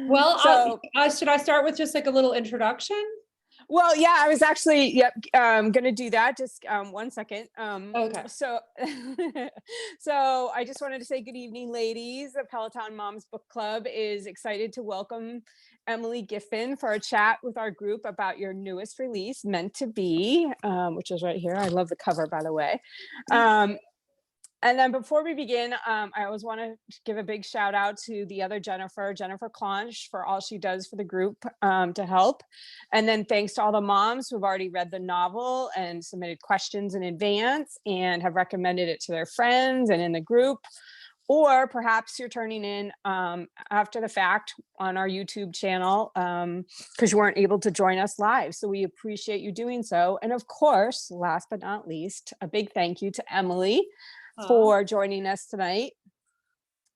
Well, So, should I start with just like a little introduction? well, yeah, I was actually, going to do that. Just 1 second. Okay. So, so I just wanted to say good evening, ladies. The Peloton Moms Book Club is excited to welcome Emily Giffin for a chat with our group about your newest release, Meant to Be, which is right here. I love the cover, by the way. And then before we begin, I always want to give a big shout out to the other Jennifer Clonch, for all she does for the group to help. And then thanks to all the moms who have already read the novel and submitted questions in advance and have recommended it to their friends and in the group. Or perhaps you're turning in after the fact on our YouTube channel because you weren't able to join us live. So we appreciate you doing so. And of course, last but not least, a big thank you to Emily for joining us tonight.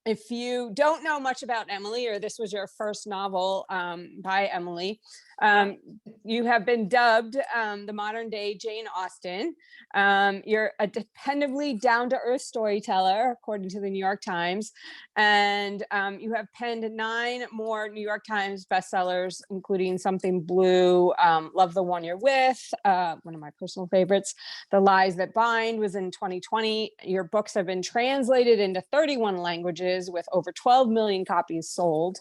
If you don't know much about Emily, or this was your first novel by Emily, you have been dubbed the modern day Jane Austen. You're a dependably down-to-earth storyteller, according to the New York Times. And you have penned 9 more New York Times bestsellers, including Something Blue, Love the One You're With, one of my personal favorites, The Lies That Bind was in 2020. Your books have been translated into 31 languages with over 12 million copies sold.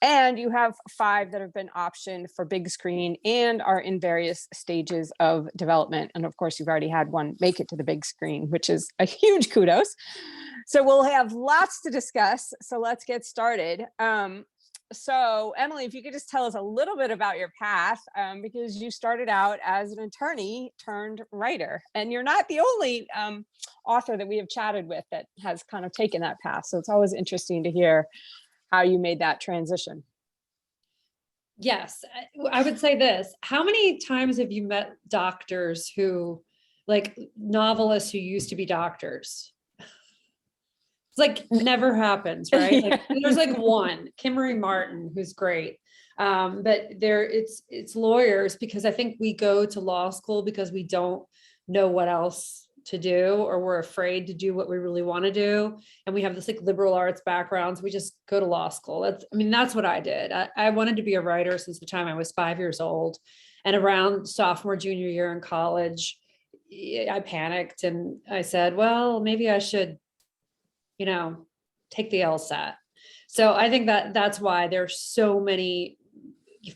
And you have 5 that have been optioned for big screen and are in various stages of development. And of course, you've already had one make it to the big screen, which is a huge kudos. So we'll have lots to discuss. So let's get started. So Emily, if you could just tell us a little bit about your path, because you started out as an attorney turned writer, and you're not the only author that we have chatted with that has kind of taken that path. So it's always interesting to hear how you made that transition. Yes, I would say this. How many times have you met doctors who, like novelists who used to be doctors? It's like never happens, right? Like there's like one, Kimmery Martin, who's great. But it's lawyers, because I think we go to law school because we don't know what else to do, or we're afraid to do what we really want to do. And we have this like liberal arts backgrounds. We just go to law school. That's what I did. I wanted to be a writer since the time I was 5 years old. And around sophomore, junior year in college, I panicked and I said, well, maybe I should, take the LSAT. So I think that's why there's so many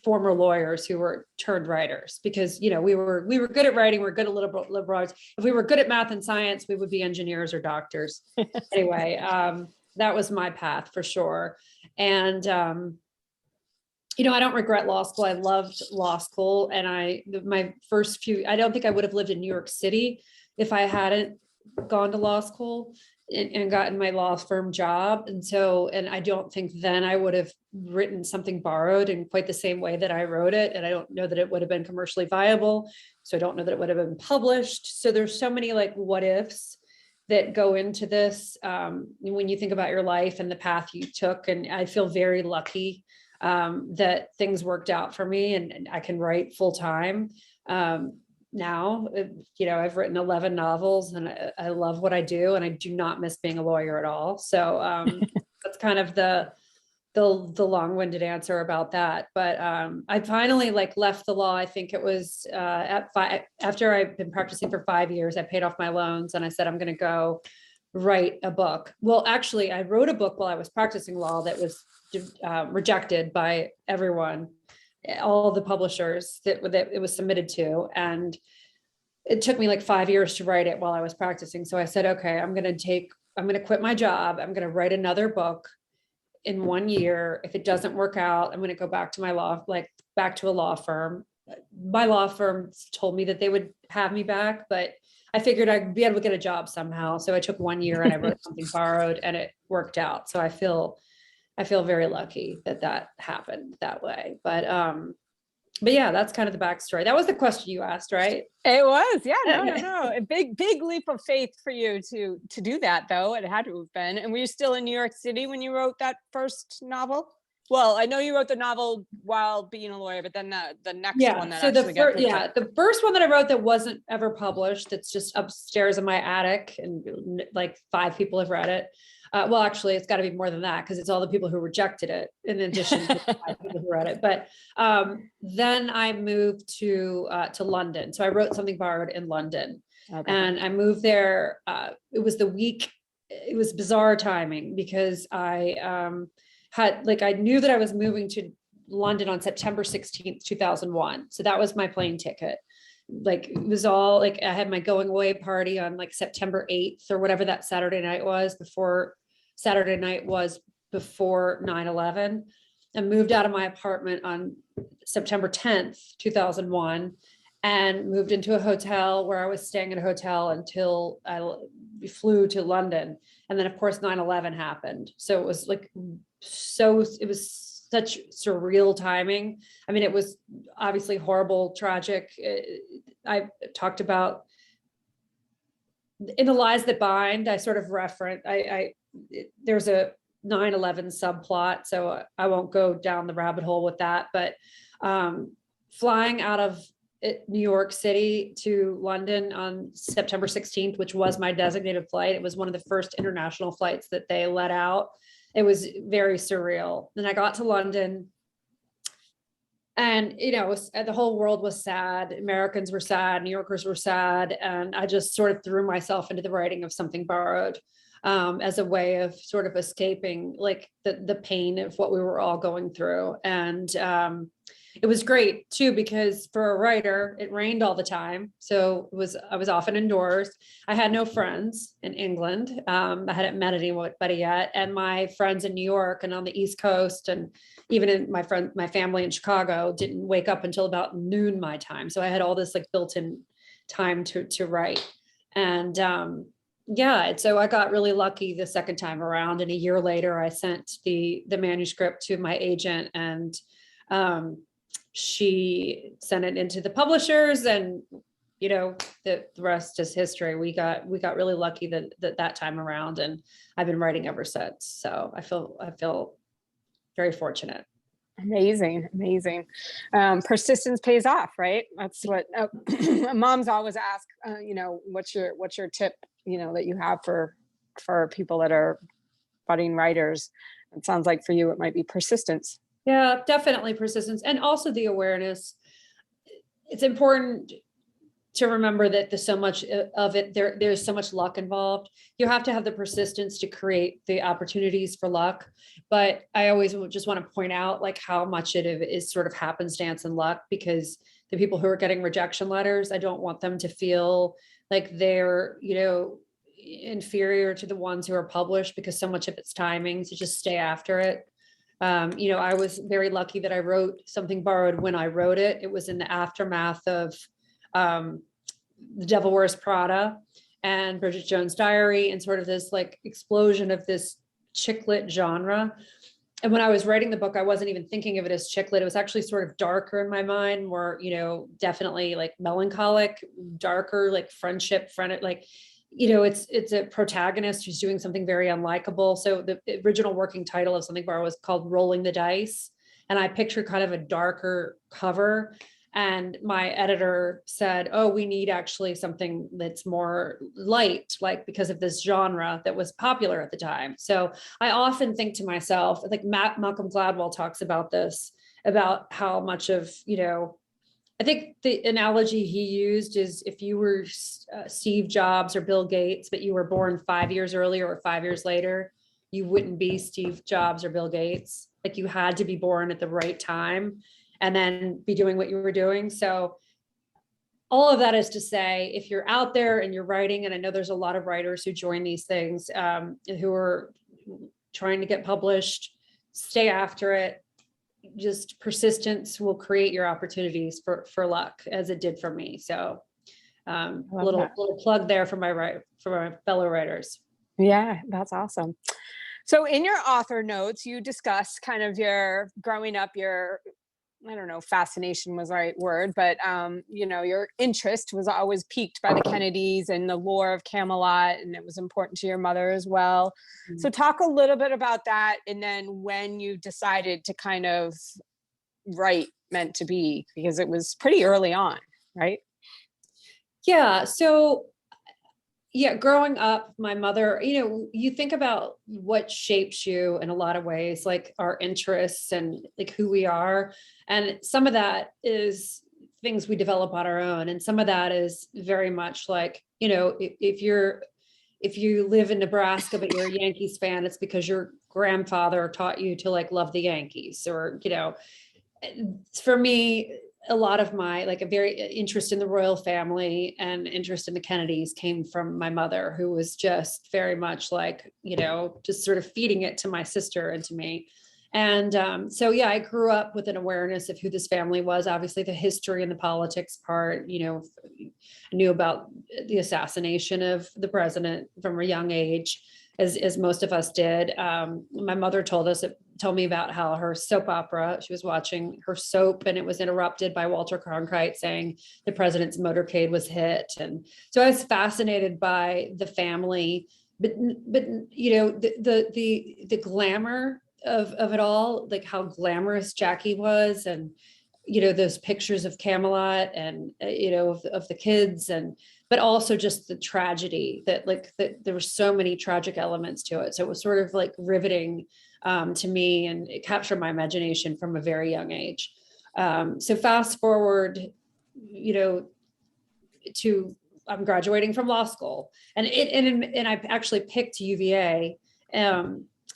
former lawyers who were turned writers, because we were good at writing, we're good at liberal arts. If we were good at math and science, we would be engineers or doctors. Anyway, that was my path for sure. And I don't regret law school. I loved law school, and I don't think I would have lived in New York City if I hadn't gone to law school and gotten my law firm job. And I don't think then I would have written Something Borrowed in quite the same way that I wrote it. And I don't know that it would have been commercially viable. So I don't know that it would have been published. So there's so many like what ifs that go into this when you think about your life and the path you took. And I feel very lucky that things worked out for me and I can write full time. Now, I've written 11 novels and I love what I do, and I do not miss being a lawyer at all. So that's kind of the long-winded answer about that. But I finally left the law. I think it was after I've been practicing for 5 years, I paid off my loans and I said, I'm going to go write a book. Well, actually, I wrote a book while I was practicing law that was rejected by everyone, all the publishers that it was submitted to. And it took me 5 years to write it while I was practicing. So I said, okay, I'm going to quit my job. I'm going to write another book in 1 year. If it doesn't work out, I'm going to go back to back to a law firm. My law firm told me that they would have me back, but I figured I'd be able to get a job somehow. So I took 1 year and I wrote Something Borrowed, and it worked out. So I feel very lucky that happened that way. But yeah, that's kind of the backstory. That was the question you asked, right? It was, yeah, no. A big leap of faith for you to do that, though. It had to have been. And were you still in New York City when you wrote that first novel? Well, I know you wrote the novel while being a lawyer, but then the next one that actually got picked up. The first one that I wrote that wasn't ever published, it's just upstairs in my attic, and 5 people have read it. Well, actually, it's got to be more than that because it's all the people who rejected it in addition to the 5 people who read it. But then I moved to London. So I wrote Something Borrowed in London. Okay. And I moved there. It was the week, it was bizarre timing because I I knew that I was moving to London on September 16th, 2001. So that was my plane ticket. Like it was all like, I had my going away party on like September 8th or whatever that Saturday night was before 9/11. I moved out of my apartment on September 10th, 2001, and moved into a hotel where I was staying in a hotel until I flew to London. And then of course 9/11 happened. So it was like, it was such surreal timing. I mean, it was obviously horrible, tragic. I talked about in The Lies That Bind, I sort of reference, there's a 9/11 subplot, so I won't go down the rabbit hole with that, but flying out of New York City to London on September 16th, which was my designated flight. It was one of the first international flights that they let out. It was very surreal. Then I got to London and, the whole world was sad. Americans were sad, New Yorkers were sad. And I just sort of threw myself into the writing of Something Borrowed as a way of sort of escaping like the pain of what we were all going through. And it was great too, because for a writer, it rained all the time. So I was often indoors. I had no friends in England. I hadn't met anybody yet. And my friends in New York and on the East Coast, and even in my family in Chicago didn't wake up until about noon my time. So I had all this like built-in time to write. And so I got really lucky the second time around. And a year later, I sent the manuscript to my agent, and she sent it into the publishers, and the rest is history. We got really lucky that time around, and I've been writing ever since. So I feel very fortunate. Amazing. Persistence pays off, right? That's what moms always ask, what's your tip, that you have for people that are budding writers. It sounds like for you, it might be persistence. Yeah, definitely persistence. And also the awareness. It's important to remember that there's so much of it, there's so much luck involved. You have to have the persistence to create the opportunities for luck. But I always just want to point out like how much it is sort of happenstance and luck, because the people who are getting rejection letters, I don't want them to feel like they're, inferior to the ones who are published, because so much of it's timing. So just stay after it. I was very lucky that I wrote Something Borrowed when I wrote it. It was in the aftermath of The Devil Wears Prada and Bridget Jones' Diary, and sort of this like explosion of this chick lit genre. And when I was writing the book, I wasn't even thinking of it as chick lit. It was actually sort of darker in my mind, more, definitely like melancholic, darker, like it's a protagonist who's doing something very unlikable. So the original working title of Something Borrowed was called Rolling the Dice. And I pictured kind of a darker cover. And my editor said, oh, we need actually something that's more light, like because of this genre that was popular at the time. So I often think to myself, like Malcolm Gladwell talks about this, about how much of, I think the analogy he used is if you were Steve Jobs or Bill Gates, but you were born 5 years earlier or 5 years later, you wouldn't be Steve Jobs or Bill Gates. Like you had to be born at the right time and then be doing what you were doing. So all of that is to say, if you're out there and you're writing, and I know there's a lot of writers who join these things who are trying to get published, stay after it. Just persistence will create your opportunities for luck, as it did for me. So little plug there for my fellow writers. Yeah, that's awesome. So in your author notes, you discuss kind of your growing up, I don't know, fascination was the right word, but your interest was always piqued by the Kennedys and the lore of Camelot, and it was important to your mother as well. Mm-hmm. So talk a little bit about that, and then when you decided to kind of write Meant to Be, because it was pretty early on, right? Yeah. So yeah, growing up, my mother, you think about what shapes you in a lot of ways, like our interests and like who we are. And some of that is things we develop on our own. And some of that is very much like, if you live in Nebraska, but you're a Yankees fan, it's because your grandfather taught you to like love the Yankees, or, for me, a lot of my like a very interest in the royal family and interest in the Kennedys came from my mother, who was just very much like, just sort of feeding it to my sister and to me. And so, yeah, I grew up with an awareness of who this family was. Obviously, the history and the politics part, I knew about the assassination of the president from a young age, as most of us did. My mother told me about how her soap opera, she was watching her soap and it was interrupted by Walter Cronkite saying the president's motorcade was hit. And so I was fascinated by the family, but the glamour of it all, like how glamorous Jackie was, and those pictures of Camelot and of the kids, and but also just the tragedy that there were so many tragic elements to it. So it was sort of like riveting to me, and it captured my imagination from a very young age. So fast forward, to I'm graduating from law school, and I actually picked UVA.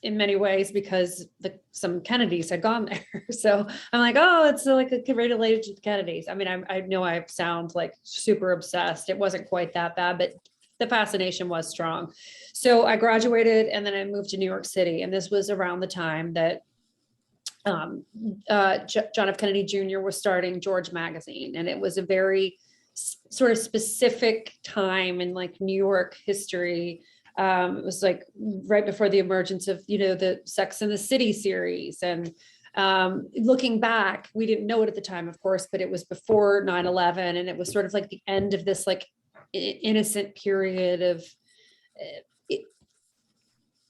In many ways because some Kennedys had gone there. So I'm like, oh, it's like related to the Kennedys. I mean, I know I sound like super obsessed. It wasn't quite that bad, but the fascination was strong. So I graduated and then I moved to New York City. And this was around the time that John F. Kennedy Jr. was starting George Magazine. And it was a very sort of specific time in like New York history. It was like right before the emergence of, the Sex and the City series. And looking back, we didn't know it at the time, of course, but it was before 9/11. And it was sort of like the end of this like innocent period of,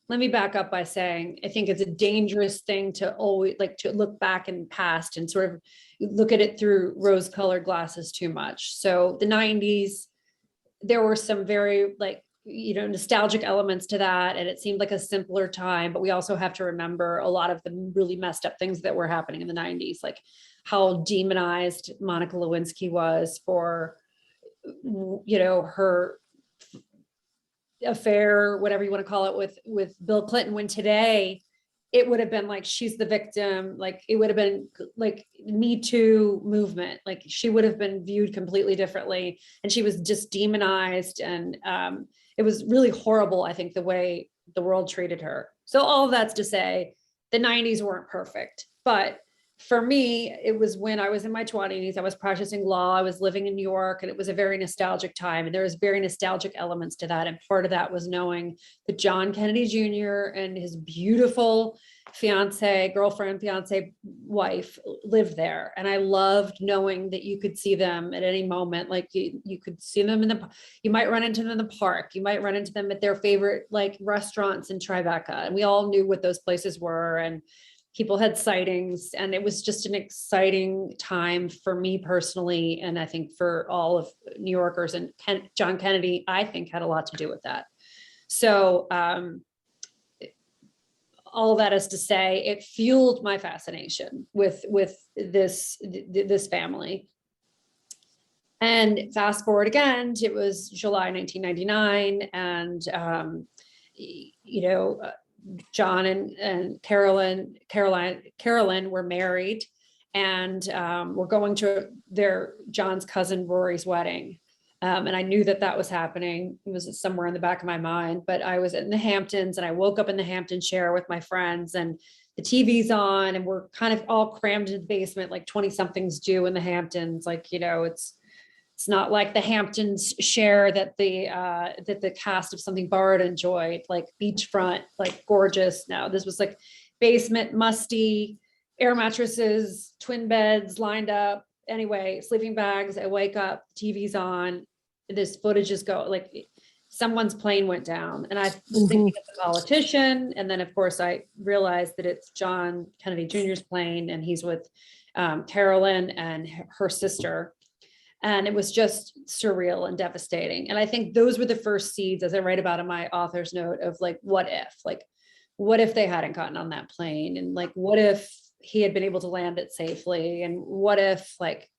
let me back up by saying, I think it's a dangerous thing to always like to look back in the past and sort of look at it through rose-colored glasses too much. So the 90s, there were some very like, nostalgic elements to that. And it seemed like a simpler time, but we also have to remember a lot of the really messed up things that were happening in the 90s, like how demonized Monica Lewinsky was for, her affair, whatever you want to call it, with Bill Clinton, when today it would have been like, she's the victim. Like it would have been like Me Too movement. Like she would have been viewed completely differently. And she was just demonized. And, it was really horrible, I think, the way the world treated her. So all of that's to say, the 90s weren't perfect. But for me, it was when I was in my 20s, I was practicing law, I was living in New York, and it was a very nostalgic time. And there was very nostalgic elements to that. And part of that was knowing that John Kennedy Jr. and his beautiful girlfriend, wife lived there. And I loved knowing that you could see them at any moment. Like you could see them you might run into them in the park. You might run into them at their favorite like restaurants in Tribeca. And we all knew what those places were. And people had sightings, and it was just an exciting time for me personally. And I think for all of New Yorkers, and John Kennedy, I think, had a lot to do with that. So, all that is to say, it fueled my fascination with this family. And fast forward again, it was July 1999, and John and Carolyn were married, and were going to John's cousin Rory's wedding. And I knew that was happening. It was somewhere in the back of my mind, but I was in the Hamptons, and I woke up in the Hampton chair with my friends, and the TV's on, and we're kind of all crammed in the basement, like 20 somethings do in the Hamptons. Like, it's not like the Hamptons share that the cast of Something Borrowed enjoyed, like beachfront, like gorgeous. No, this was like basement, musty, air mattresses, twin beds lined up. Anyway, sleeping bags. I wake up, TV's on. This footage is like someone's plane went down, and I was thinking it's a politician. And then, of course, I realized that it's John Kennedy Jr.'s plane, and he's with Carolyn and her sister. And it was just surreal and devastating. And I think those were the first seeds, as I write about in my author's note, of like, what if they hadn't gotten on that plane? And like, what if he had been able to land it safely? And what if, like,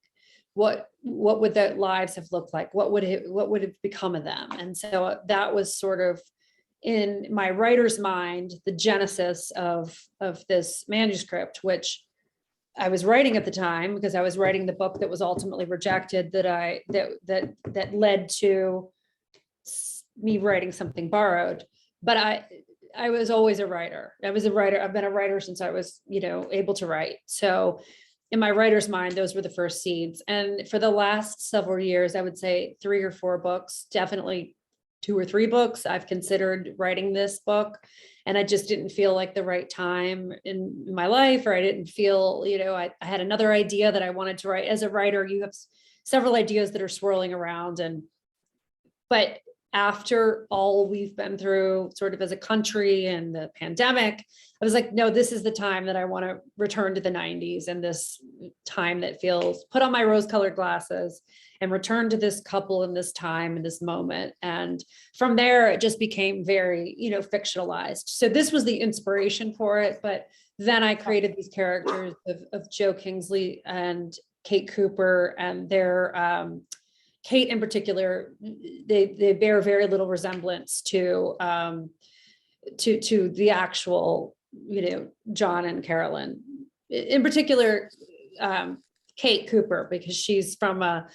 what would their lives have looked like? What would have become of them? And so that was sort of, in my writer's mind, the genesis of this manuscript, which I was writing at the time, because I was writing the book that was ultimately rejected, that led to me writing Something Borrowed. But I was always a writer. I was a writer. I've been a writer since I was, able to write. So in my writer's mind, those were the first seeds. And for the last several years, I would say 3 or 4 books, definitely 2 or 3 books, I've considered writing this book. And I just didn't feel like the right time in my life, or I didn't feel, I had another idea that I wanted to write. As a writer, you have several ideas that are swirling around. But after all we've been through sort of as a country and the pandemic, I was like, no, this is the time that I want to return to the 90s, and this time that feels, put on my rose-colored glasses and return to this couple in this time, in this moment. And from there, it just became very, fictionalized. So this was the inspiration for it. But then I created these characters of Joe Kingsley and Cate Cooper, and their Cate in particular, they bear very little resemblance to the actual, John and Carolyn. In particular, Cate Cooper, because she's from a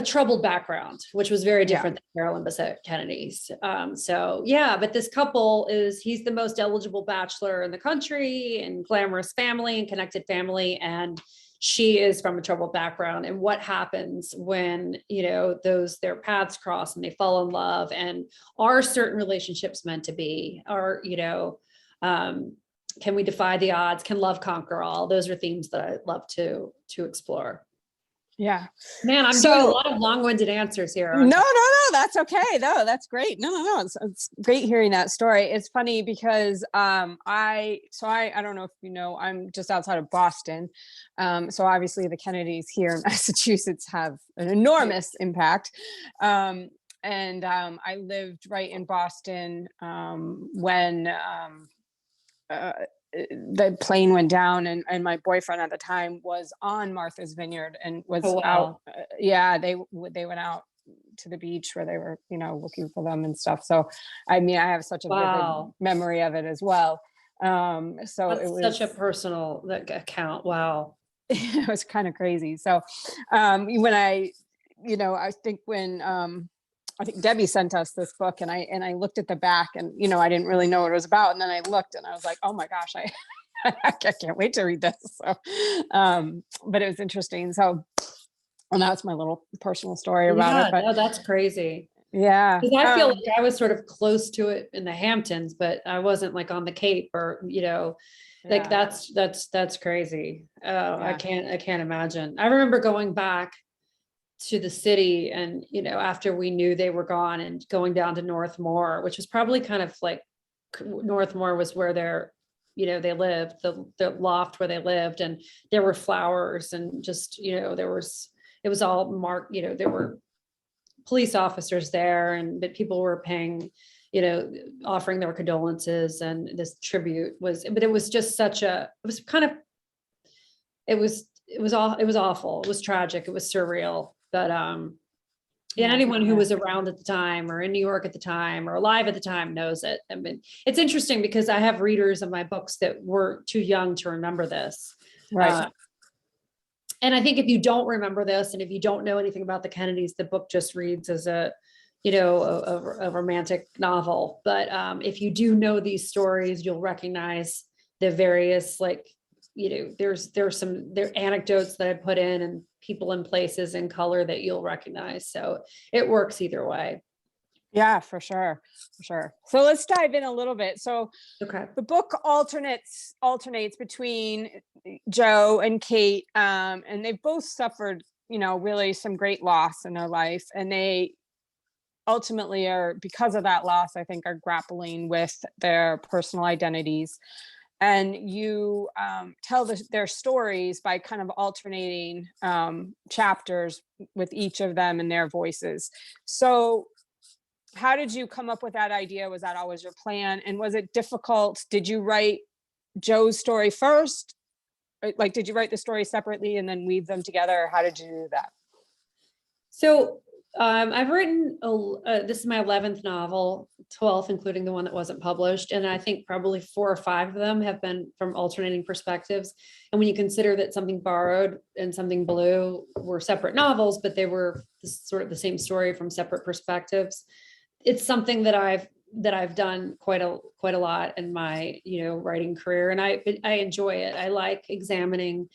troubled background, which was very different than Carolyn Bessette Kennedy's. But this couple he's the most eligible bachelor in the country, and glamorous family and connected family. And she is from a troubled background. And what happens when, their paths cross and they fall in love, and are certain relationships meant to be, or, can we defy the odds? Can love conquer all? Those are themes that I love to explore. Yeah. Man, I'm doing a lot of long-winded answers here. No, that's okay. No, that's great. No. It's great hearing that story. It's funny because I don't know if you know, I'm just outside of Boston. So obviously the Kennedys here in Massachusetts have an enormous impact. And I lived right in Boston when the plane went down, and my boyfriend at the time was on Martha's Vineyard and was out. They went out to the beach where they were, looking for them and stuff. So, I mean, I have such a vivid memory of it as well. So that's it was such a personal account. Wow. It was kind of crazy. So, when I think when, I think Debbie sent us this book, and I looked at the back, and, I didn't really know what it was about. And then I looked and I was like, oh my gosh, I can't wait to read this. So, but it was interesting. So, and that's my little personal story about it. But no, that's crazy. Yeah. Because I feel like I was sort of close to it in the Hamptons, but I wasn't like on the Cape, or, like that's crazy. Oh, I can't imagine. I remember going back to the city, and after we knew they were gone, and going down to Northmore, which was probably kind of like, Northmore was where they lived, the loft where they lived, and there were flowers, and just it was all marked, there were police officers there, and but people were paying, offering their condolences, and this tribute but it was just it was awful, it was tragic, it was surreal. But anyone who was around at the time, or in New York at the time, or alive at the time, knows it. I mean, it's interesting because I have readers of my books that were too young to remember this. Right. And I think if you don't remember this, and if you don't know anything about the Kennedys, the book just reads as a romantic novel. But if you do know these stories, you'll recognize the various, there's anecdotes that I put in, and people and places and color that you'll recognize. So it works either way. Yeah, for sure. So let's dive in a little bit. So the book alternates between Joe and Cate, and they've both suffered, really some great loss in their life, and they ultimately are, because of that loss, I think, are grappling with their personal identities. and you tell their stories by kind of alternating chapters with each of them and their voices. So how did you come up with that idea? Was that always your plan? And was it difficult? Did you write Joe's story first? Like, did you write the story separately and then weave them together? How did you do that? So I've written, this is my 11th novel, 12th, including the one that wasn't published. And I think probably 4 or 5 of them have been from alternating perspectives. And when you consider that Something Borrowed and Something Blue were separate novels, but they were sort of the same story from separate perspectives, it's something that I've done quite a lot in my, writing career. And I enjoy it. I like examining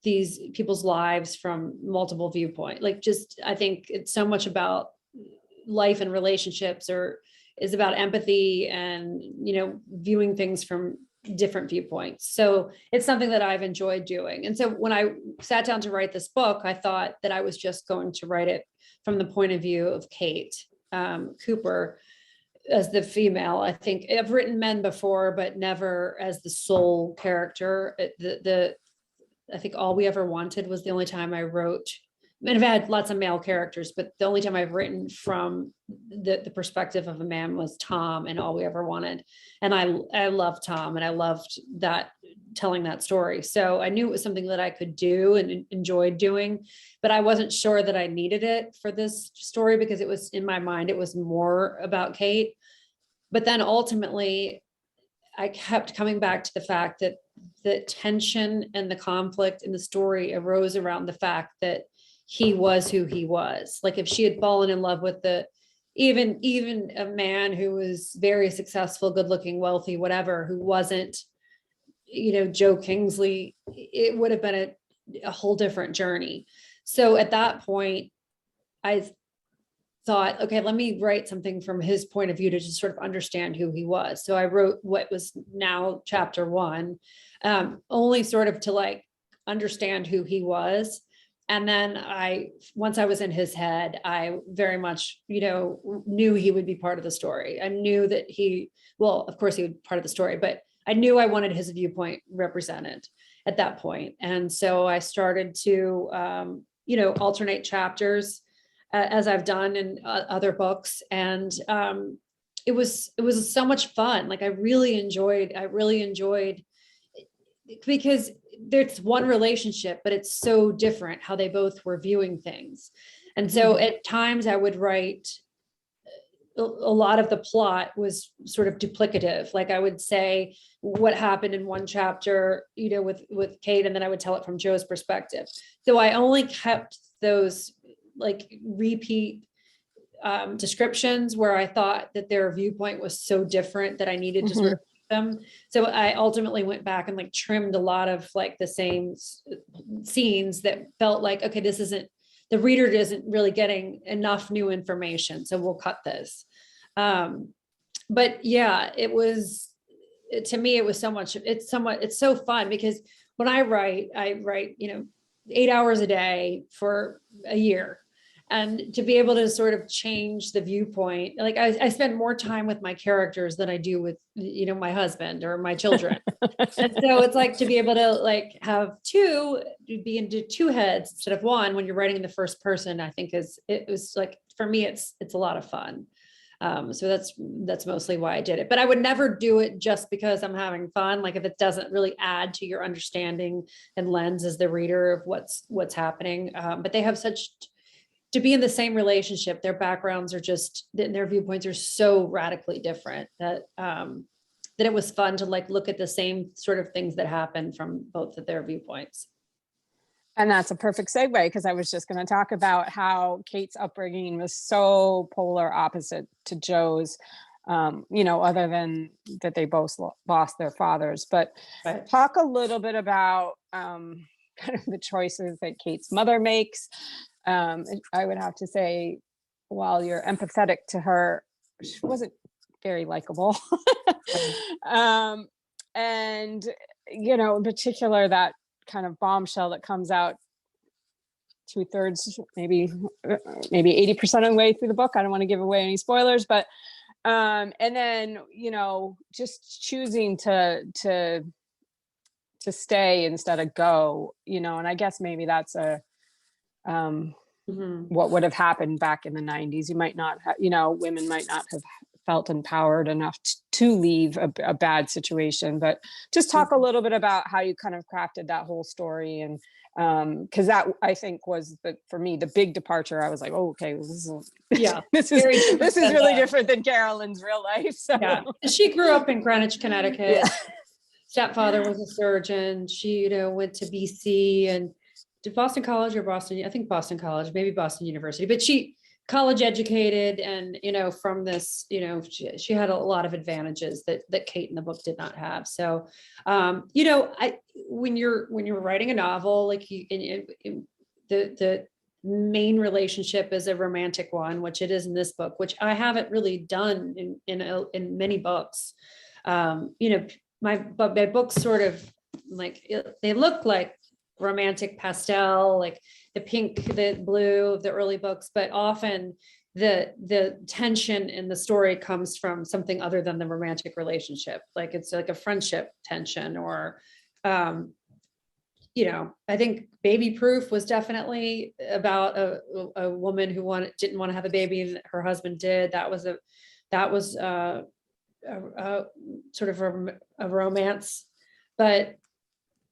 these people's lives from multiple viewpoints. I think it's so much about life and relationships, or is about empathy and, viewing things from different viewpoints. So it's something that I've enjoyed doing. And so when I sat down to write this book, I thought that I was just going to write it from the point of view of Cate Cooper as the female. I think I've written men before, but never as the sole character. I think All We Ever Wanted was the only time I wrote, and I've had lots of male characters, but the only time I've written from the perspective of a man was Tom and All We Ever Wanted. And I love Tom, and I loved telling that story. So I knew it was something that I could do and enjoyed doing, but I wasn't sure that I needed it for this story, because it was, in my mind, it was more about Cate. But then ultimately, I kept coming back to the fact that the tension and the conflict in the story arose around the fact that he was who he was. Like, if she had fallen in love with even a man who was very successful, good looking, wealthy, whatever, who wasn't, Joe Kingsley, it would have been a whole different journey. So at that point, I thought, okay, let me write something from his point of view to just sort of understand who he was. So I wrote what was now chapter 1, only sort of to understand who he was. And then once I was in his head, I very much, knew he would be part of the story. I knew that of course he would be part of the story, but I knew I wanted his viewpoint represented at that point. And so I started to, alternate chapters, as I've done in other books. And it was so much fun. I really enjoyed, because there's one relationship, but it's so different how they both were viewing things. And so at times I would write, a lot of the plot was sort of duplicative. I would say what happened in one chapter, with Cate, and then I would tell it from Joe's perspective. So I only kept those repeat descriptions where I thought that their viewpoint was so different that I needed to sort of keep them. So I ultimately went back and trimmed a lot of the same scenes that felt like, okay, the reader isn't really getting enough new information, so we'll cut this. But yeah, to me, it was so much, it's so fun, because when I write, 8 hours a day for a year. And to be able to sort of change the viewpoint, I spend more time with my characters than I do with, my husband or my children. And so it's to be able to have be into 2 heads instead of 1 when you're writing in the first person, I think for me, it's a lot of fun. So that's mostly why I did it, but I would never do it just because I'm having fun. If it doesn't really add to your understanding and lens as the reader of what's happening. But they have to be in the same relationship, their backgrounds are their viewpoints are so radically different that it was fun to look at the same sort of things that happen from both of their viewpoints. And that's a perfect segue, because I was just going to talk about how Cate's upbringing was so polar opposite to Joe's, other than that they both lost their fathers. But Right. Talk a little bit about kind of the choices that Cate's mother makes. I would have to say, while you're empathetic to her, she wasn't very likable. And, in particular, that kind of bombshell that comes out 2/3, maybe 80% of the way through the book. I don't want to give away any spoilers, but and then just choosing to to stay instead of go, and I guess maybe that's what would have happened back in the 90s. You might not have, women might not have felt empowered enough to leave a bad situation. But just talk a little bit about how you kind of crafted that whole story. And because that, I think, was for me the big departure. I was like, oh, okay, this is really different than Carolyn's real life. So yeah, she grew up in Greenwich, Connecticut. Stepfather was a surgeon. She, went to BC and did Boston College or Boston, I think Boston College, maybe Boston University, but she college educated. And, from this, she had a lot of advantages that Cate in the book did not have. So, when you're writing a novel, like the main relationship is a romantic one, which it is in this book, which I haven't really done in many books. My books sort of they look like romantic pastel, like the pink, the blue of the early books, but often the tension in the story comes from something other than the romantic relationship. Like it's like a friendship tension, or I think Baby Proof was definitely about a woman who didn't want to have a baby and her husband did. That was sort of a romance, but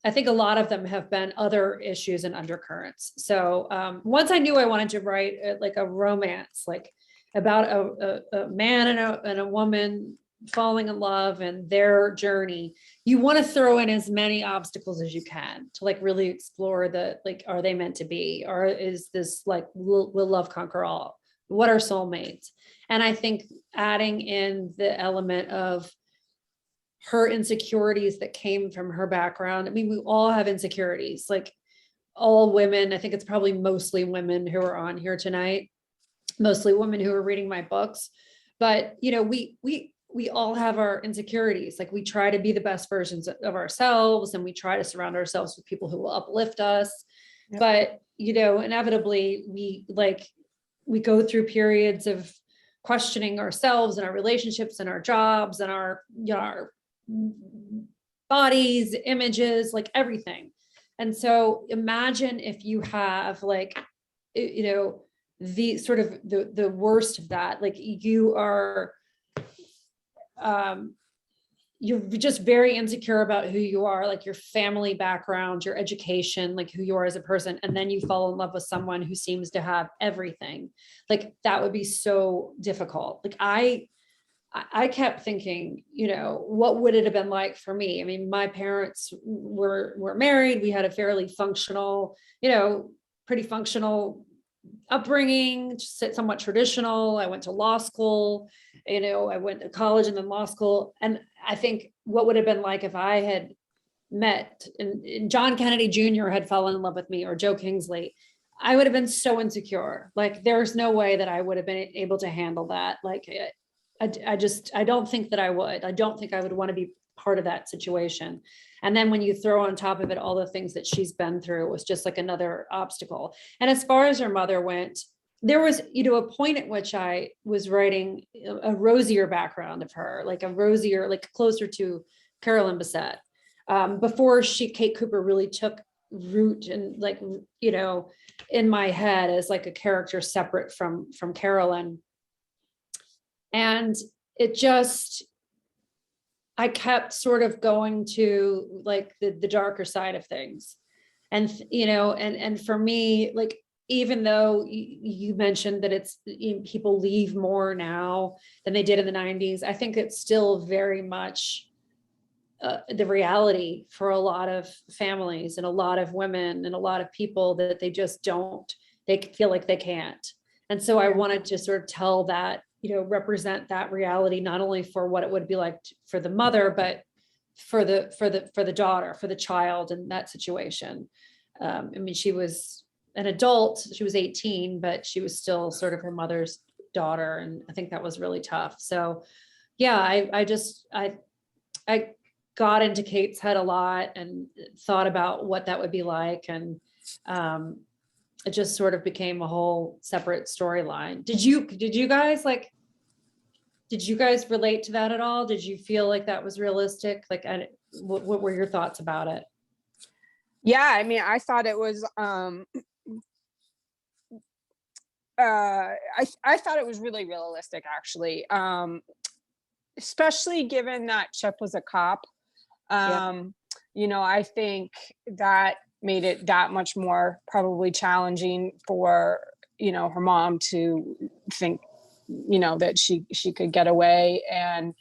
I think a lot of them have been other issues and undercurrents. So once I knew I wanted to write like a romance, like about a man and a woman falling in love and their journey, you want to throw in as many obstacles as you can to like really explore are they meant to be? Or is this like, will love conquer all? What are soulmates? And I think adding in the element of her insecurities that came from her background. I mean, we all have insecurities, like all women. I think it's probably mostly women who are on here tonight, mostly women who are reading my books. But, we all have our insecurities. Like we try to be the best versions of ourselves, and we try to surround ourselves with people who will uplift us. Yep. But, inevitably we go through periods of questioning ourselves and our relationships and our jobs and our bodies, images, like everything. And so imagine if you have the sort of the worst of that, like you're just very insecure about who you are, like your family background, your education, like who you are as a person. And then you fall in love with someone who seems to have everything. Like that would be so difficult. Like I kept thinking, what would it have been like for me? I mean, my parents were married. We had a fairly functional, pretty functional upbringing, somewhat traditional. I went to law school, I went to college and then law school. And I think what would have been like if I had met and John Kennedy Jr. had fallen in love with me, or Joe Kingsley, I would have been so insecure. Like there's no way that I would have been able to handle that. Like I don't think that I would. I don't think I would want to be part of that situation. And then when you throw on top of it all the things that she's been through, it was just like another obstacle. And as far as her mother went, there was, a point at which I was writing a rosier background of her, like a rosier, like closer to Carolyn Bessette, before Kate Cooper really took root and in my head as like a character separate from Carolyn. And it just, I kept sort of going to like the darker side of things. And, and for me, like, even though you mentioned that it's people leave more now than they did in the 90s, I think it's still very much the reality for a lot of families and a lot of women and a lot of people that they just they feel like they can't. And so I wanted to sort of tell that, represent that reality, not only for what it would be like for the mother, but for the daughter, for the child in that situation. I mean, she was an adult, she was 18, but she was still sort of her mother's daughter. And I think that was really tough. So yeah, I got into Cate's head a lot and thought about what that would be like. And it just sort of became a whole separate storyline. Did you guys relate to that at all? Did you feel like that was realistic? Like, what were your thoughts about it? Yeah, I mean, I thought it was I thought it was really realistic, actually, especially given that Chip was a cop. Yeah. I think that made it that much more probably challenging for her mom to think that she could get away. And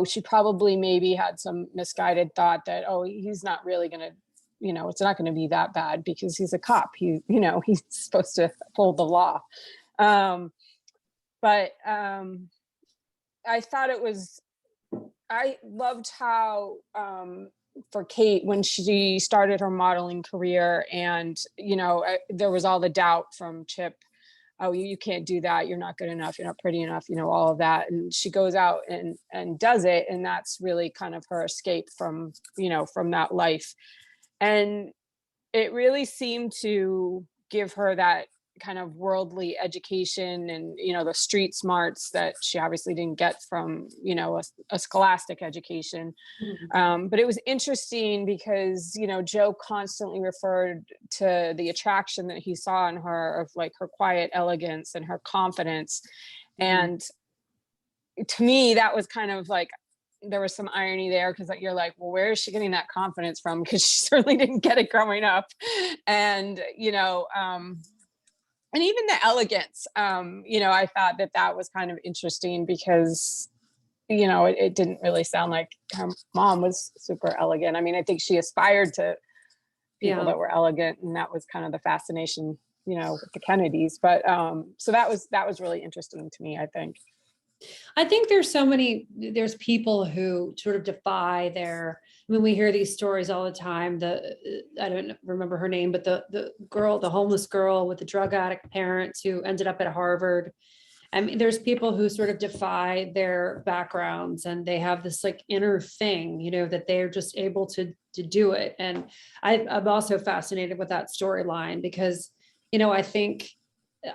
she probably maybe had some misguided thought that, oh, he's not really gonna, it's not gonna be that bad because he's a cop. He's supposed to uphold the law. But I thought I loved how for Cate, when she started her modeling career, and there was all the doubt from Chip, oh, you can't do that, you're not good enough, you're not pretty enough, all of that, and she goes out and does it, and that's really kind of her escape from from that life. And it really seemed to give her that kind of worldly education and the street smarts that she obviously didn't get from a scholastic education. But it was interesting because Joe constantly referred to the attraction that he saw in her, of like her quiet elegance and her confidence. And to me, that was kind of like, there was some irony there, because you're like, well, where is she getting that confidence from? Because she certainly didn't get it growing up. And and even the elegance, I thought that was kind of interesting, because it didn't really sound like her mom was super elegant. I mean, I think she aspired to people that were elegant, and that was kind of the fascination with the Kennedys. But so that was really interesting to me, I think. I think there's people who sort of defy their, I mean, we hear these stories all the time. I don't remember her name, but the girl, the homeless girl with the drug addict parents who ended up at Harvard. I mean, there's people who sort of defy their backgrounds, and they have this like inner thing, that they're just able to do it. And I'm also fascinated with that storyline, because, I think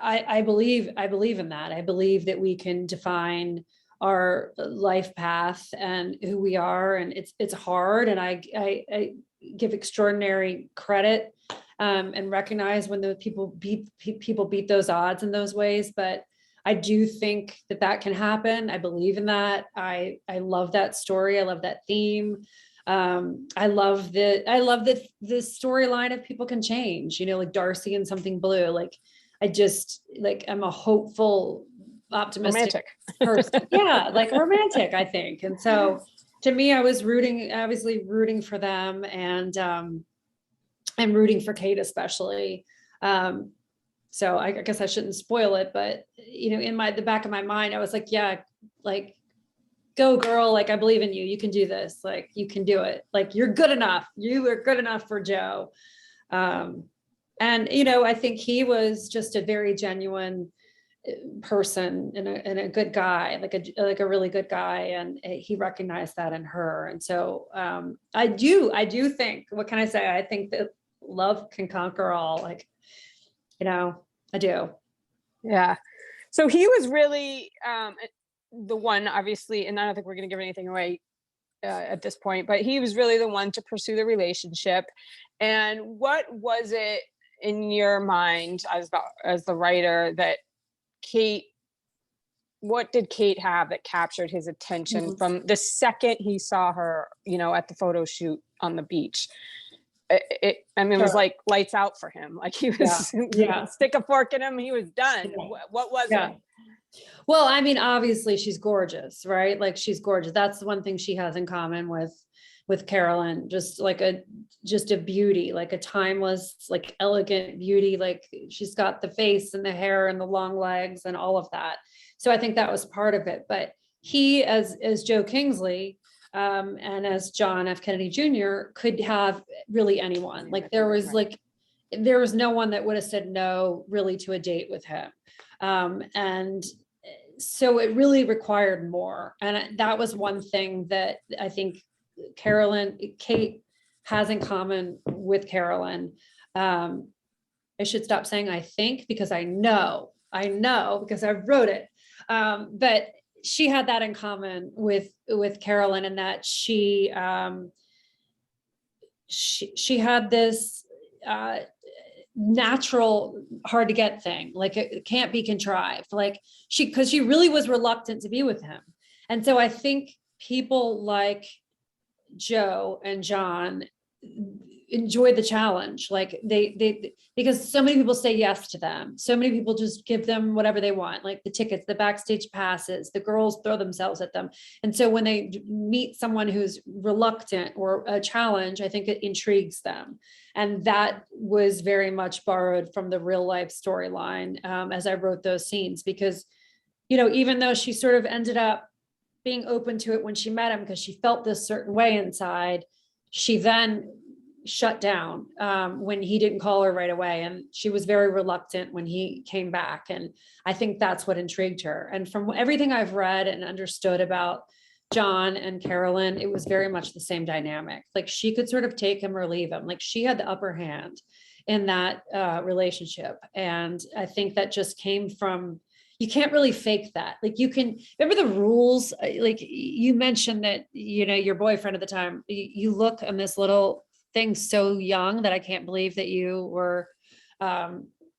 I believe in that. I believe that we can define our life path and who we are, and it's hard. And I give extraordinary credit and recognize when the people beat those odds in those ways. But I do think that can happen. I believe in that. I love that story. I love that theme. I love the storyline of people can change, like Darcy in Something Blue. Like, I'm a hopeful, optimistic person. Yeah, like romantic, I think. And so to me, I was obviously rooting for them, and I'm rooting for Cate especially. So I guess I shouldn't spoil it, but in the back of my mind, I was like, yeah, like, go girl, like, I believe in you. You can do this. Like, you can do it. Like, you're good enough. You are good enough for Joe. And I think he was just a very genuine person and a good guy, like a really good guy, and he recognized that in her. And so I do think, what can I say? I think that love can conquer all. Like, I do. Yeah. So he was really the one, obviously, and I don't think we're going to give anything away at this point, but he was really the one to pursue the relationship. And what was it in your mind as the writer that what did Cate have that captured his attention from the second he saw her, at the photo shoot on the beach? It was like lights out for him. Like, he was, stick a fork in him, he was done. What was it? Well, I mean, obviously she's gorgeous, right? Like, she's gorgeous. That's the one thing she has in common with Carolyn, just a beauty, like a timeless, like elegant beauty. Like, she's got the face and the hair and the long legs and all of that. So I think that was part of it. But he, as Joe Kingsley, and as John F. Kennedy Jr., could have really anyone. Like, there was no one that would have said no really to a date with him. And so it really required more. And that was one thing that I think Cate has in common with Carolyn. I should stop saying I think, because I know because I wrote it. But she had that in common with Carolyn, and that she she had this natural hard to get thing, like it can't be contrived, like because she really was reluctant to be with him. And so I think people like Joe and John enjoy the challenge, like they because so many people say yes to them, so many people just give them whatever they want, like the tickets, the backstage passes, the girls throw themselves at them. And so when they meet someone who's reluctant or a challenge, I think it intrigues them. And that was very much borrowed from the real life storyline, as I wrote those scenes, because even though she sort of ended up being open to it when she met him because she felt this certain way inside, she then shut down when he didn't call her right away. And she was very reluctant when he came back. And I think that's what intrigued her. And from everything I've read and understood about John and Carolyn, it was very much the same dynamic. Like she could sort of take him or leave him. Like she had the upper hand in that relationship. And I think that just came from, you can't really fake that. Like you can remember the rules. Like you mentioned that, your boyfriend at the time, you look on this little thing so young that I can't believe that you were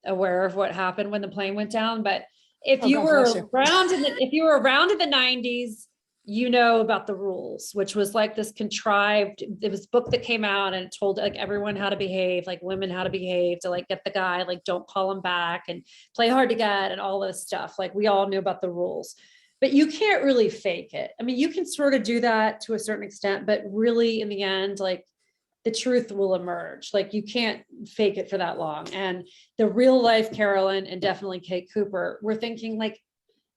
aware of what happened when the plane went down. But if you were around if you were around in the 90s, about the rules, which was like this contrived, it was a book that came out and it told like everyone how to behave, like women how to behave to like get the guy, like don't call him back and play hard to get and all this stuff. Like we all knew about the rules, but you can't really fake it. I mean, you can sort of do that to a certain extent, but really in the end, like the truth will emerge. Like you can't fake it for that long. And the real life Carolyn and definitely Cate Cooper were thinking like,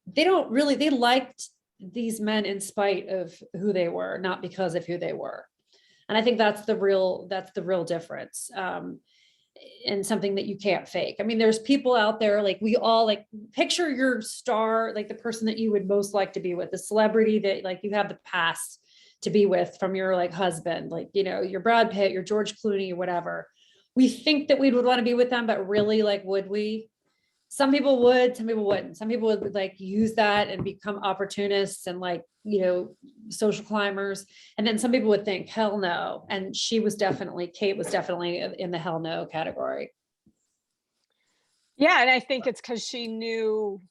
they liked these men in spite of who they were, not because of who they were. And I think that's the real difference. And something that you can't fake. I mean, there's people out there, like we all like picture your star, like the person that you would most like to be with, the celebrity that like you have the past to be with from your like husband, like, your Brad Pitt, your George Clooney or whatever. We think that we would want to be with them, but really like, would we? Some people would, some people wouldn't. Some people would like use that and become opportunists and like, social climbers. And then some people would think, hell no. And Cate was definitely in the hell no category. Yeah. And I think it's because she knew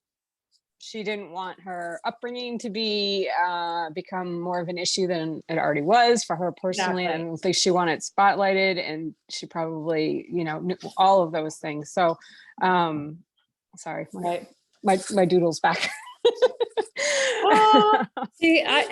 she didn't want her upbringing to become more of an issue than it already was for her personally. Exactly. I don't think she wanted spotlighted, and she probably, knew all of those things. So, sorry, my doodle's back. See, how do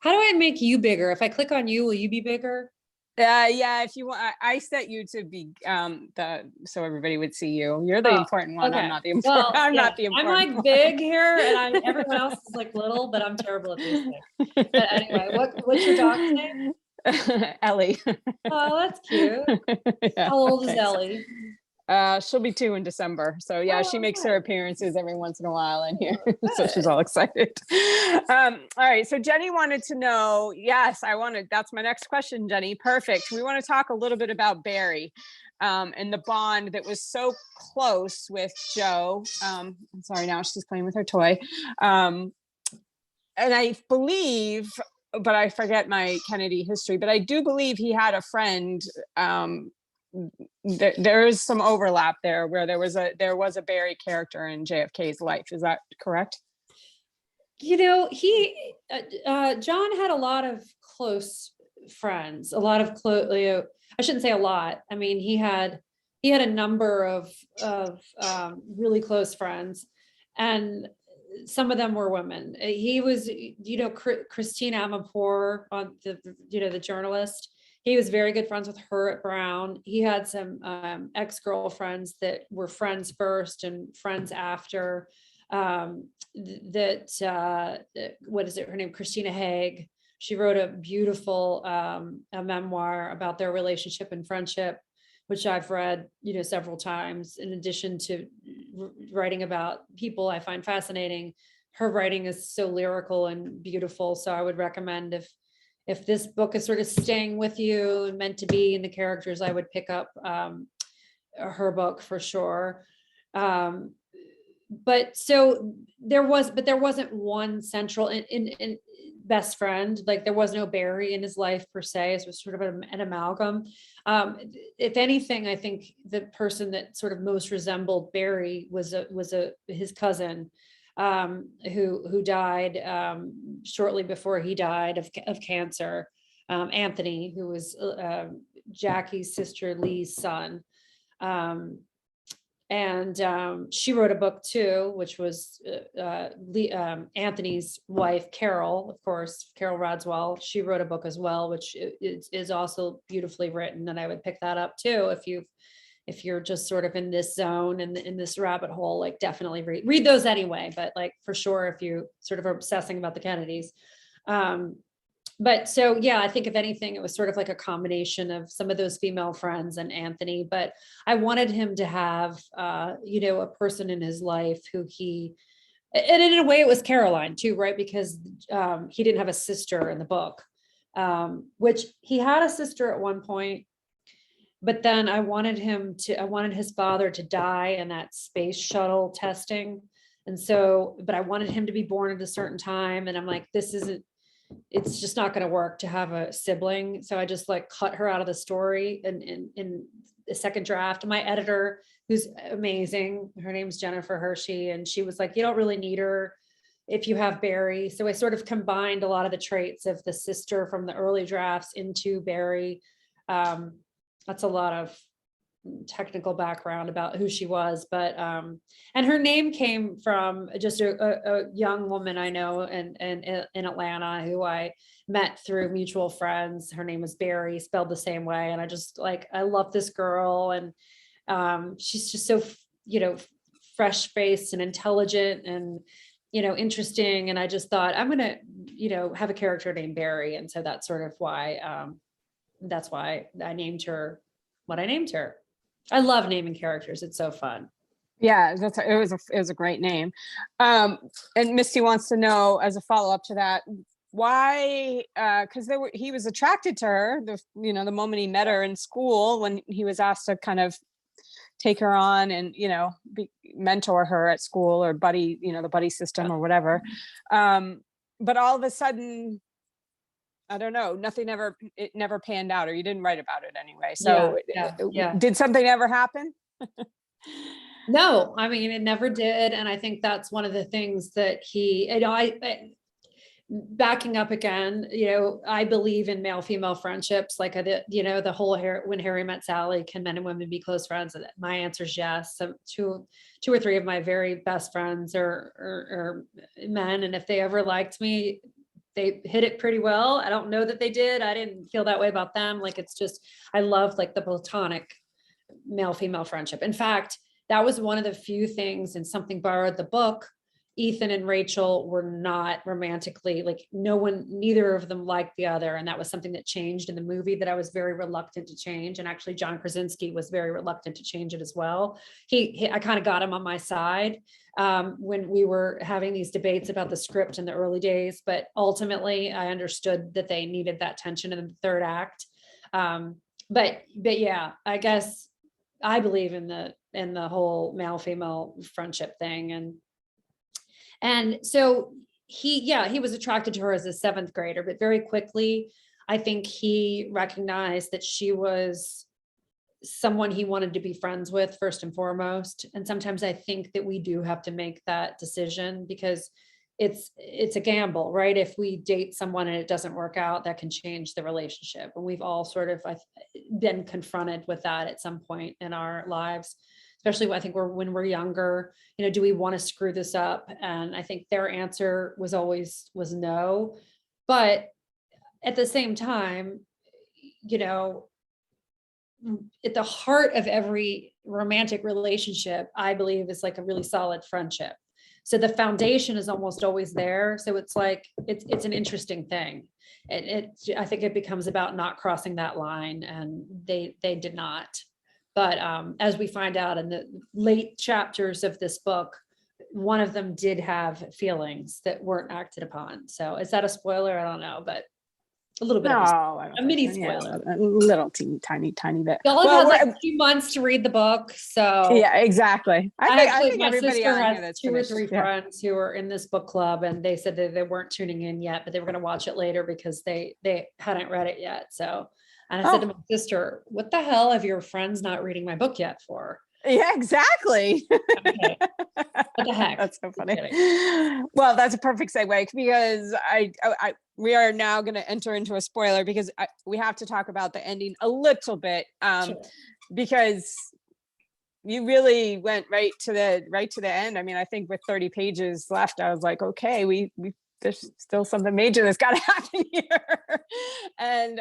I make you bigger? If I click on you, will you be bigger? Yeah, if you want, I set you to be so everybody would see you. You're the important one. Okay. I'm not the important. Well, I'm not the important. I'm like one. Big here, and everyone else is like little, but I'm terrible at these things. But anyway, what's your dog's name? Ellie. Oh, that's cute. Yeah, how old is Ellie? She'll be 2 in December. So yeah, she makes her appearances every once in a while in here. So she's all excited. All right. So Jenny wanted to know, that's my next question, Jenny. Perfect. We want to talk a little bit about Barry and the bond that was so close with Joe. I'm sorry, now she's playing with her toy. And I believe, but I forget my Kennedy history, but I do believe he had a friend, there is some overlap there where there was a Barry character in JFK's life. Is that correct? He John had a lot of close friends, a lot of I shouldn't say a lot. I mean, he had a number of really close friends, and some of them were women. He was, Christine Amanpour, on the journalist. He was very good friends with her at Brown. He had some ex-girlfriends that were friends first and friends after. What is it? Her name, Christina Haig. She wrote a beautiful a memoir about their relationship and friendship, which I've read, several times. In addition to writing about people I find fascinating, her writing is so lyrical and beautiful. So I would recommend, if this book is sort of staying with you and meant to be in the characters, I would pick up her book for sure. But there wasn't one central, and best friend. Like there was no Barry in his life per se. It was sort of an amalgam. If anything, I think the person that sort of most resembled Barry was his cousin, who died shortly before he died of cancer. Anthony, who was Jackie's sister Lee's son. She wrote a book too, which was Anthony's wife, Carol, of course, Carol Radswell. She wrote a book as well, which is also beautifully written. And I would pick that up too if you're just sort of in this zone and in this rabbit hole. Like definitely read those anyway. But like for sure, if you sort of are obsessing about the Kennedys. But so, yeah, I think if anything, it was sort of like a combination of some of those female friends and Anthony, but I wanted him to have, a person in his life and in a way it was Caroline too, right? Because he didn't have a sister in the book, which he had a sister at one point, but then I wanted his father to die in that space shuttle testing. And so, but I wanted him to be born at a certain time. And I'm like, it's just not going to work to have a sibling. So I just like cut her out of the story in the second draft. My editor, who's amazing, her name's Jennifer Hershey, and she was like, you don't really need her if you have Barry. So I sort of combined a lot of the traits of the sister from the early drafts into Barry. That's a lot of technical background about who she was, but and her name came from just a young woman I know in Atlanta who I met through mutual friends. Her name was Barry, spelled the same way, and I just I love this girl, and she's just so fresh faced and intelligent and interesting, and I just thought I'm gonna have a character named Barry, and so that's sort of why I named her what I named her. I love naming characters. It's so fun. Yeah, it was a great name. And Misty wants to know, as a follow-up to that, why, because he was attracted to her the moment he met her in school, when he was asked to kind of take her on and mentor her at school, or buddy, the buddy system or whatever. But all of a sudden, I don't know, it never panned out, or you didn't write about it anyway. So yeah. Did something ever happen? No, I mean, it never did. And I think that's one of the things that backing up again, I believe in male-female friendships, like the whole when Harry met Sally, can men and women be close friends? And my answer is yes. So two or three of my very best friends are men. And if they ever liked me, they hit it pretty well. I don't know that they did. I didn't feel that way about them. Like, it's just, I love like the platonic male-female friendship. In fact, that was one of the few things in Something Borrowed, the book. Ethan and Rachel were not romantically, like neither of them liked the other. And that was something that changed in the movie that I was very reluctant to change. And actually John Krasinski was very reluctant to change it as well. I kind of got him on my side when we were having these debates about the script in the early days, but ultimately I understood that they needed that tension in the third act. But yeah, I guess I believe in the whole male-female friendship thing. And so he was attracted to her as a seventh grader, but very quickly, I think he recognized that she was someone he wanted to be friends with first and foremost. And sometimes I think that we do have to make that decision, because it's a gamble, right? If we date someone and it doesn't work out, that can change the relationship. And we've all sort of been confronted with that at some point in our lives. Especially I think when we're younger, do we want to screw this up? And I think their answer was no. But at the same time, at the heart of every romantic relationship, I believe, is like a really solid friendship. So the foundation is almost always there. So it's like, it's an interesting thing. I think it becomes about not crossing that line, and they did not. But as we find out in the late chapters of this book, one of them did have feelings that weren't acted upon. So is that a spoiler? I don't know, but A little bit No, of I don't a mini think so. Yeah, spoiler. a little tiny bit. Y'all have Well, had like 2 months to read the book, so yeah, exactly. I think my everybody sister on has here that's two or finished. three Yeah. friends who are in this book club, and they said that they weren't tuning in yet, but they were going to watch it later because they hadn't read it yet. So, and I said to my sister, "What the hell have your friends not reading my book yet for?" Yeah, exactly. Okay. What the heck? That's so funny. Well, that's a perfect segue because we are now going to enter into a spoiler because we have to talk about the ending a little bit, Sure. because you really went right to the end. I mean, I think with 30 pages left, I was like, okay, we there's still something major that's got to happen here, and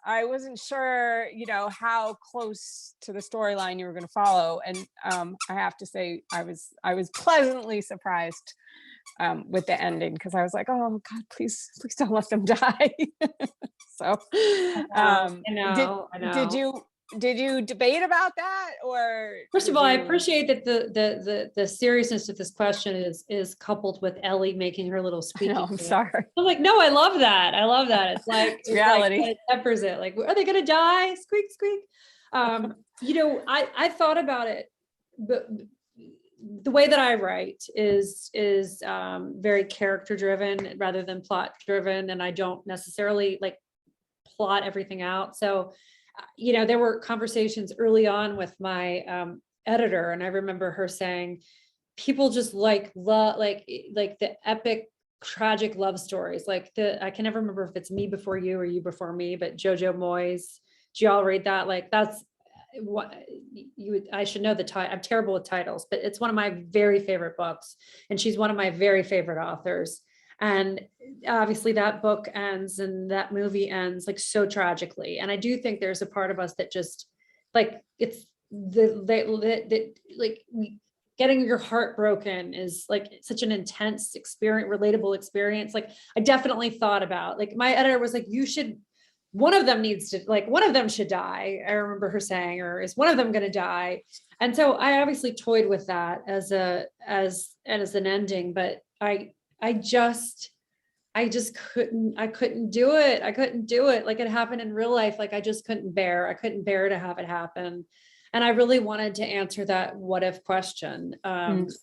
I wasn't sure, how close to the storyline you were going to follow, and I have to say, I was pleasantly surprised with the ending because I was like, oh God, please don't let them die. So, I know. did you debate about that, or First of all, I appreciate that the seriousness of this question is coupled with Ellie making her little speaking. No, I'm sorry. I'm like, no, I love that. I love that. It's like It's reality. Like, it peppers it. Like, are they gonna die? Squeak, squeak. I thought about it, but the way that I write is very character driven rather than plot driven, and I don't necessarily like plot everything out. So there were conversations early on with my editor, and I remember her saying, people just like love, like the epic tragic love stories. Like I can never remember if it's Me Before You or You Before Me, but Jojo Moyes. Do y'all read that? Like that's what I should know the title. I'm terrible with titles, but it's one of my very favorite books, and she's one of my very favorite authors. And obviously that book ends and that movie ends like so tragically. And I do think there's a part of us that just like, it's like getting your heart broken is like such an intense experience, relatable experience. Like I definitely thought about, like, my editor was like, one of them should die. I remember her saying, or is one of them going to die? And so I obviously toyed with that as an ending, but I just couldn't do it. I couldn't do it. Like it happened in real life. Like I couldn't bear to have it happen. And I really wanted to answer that what if question,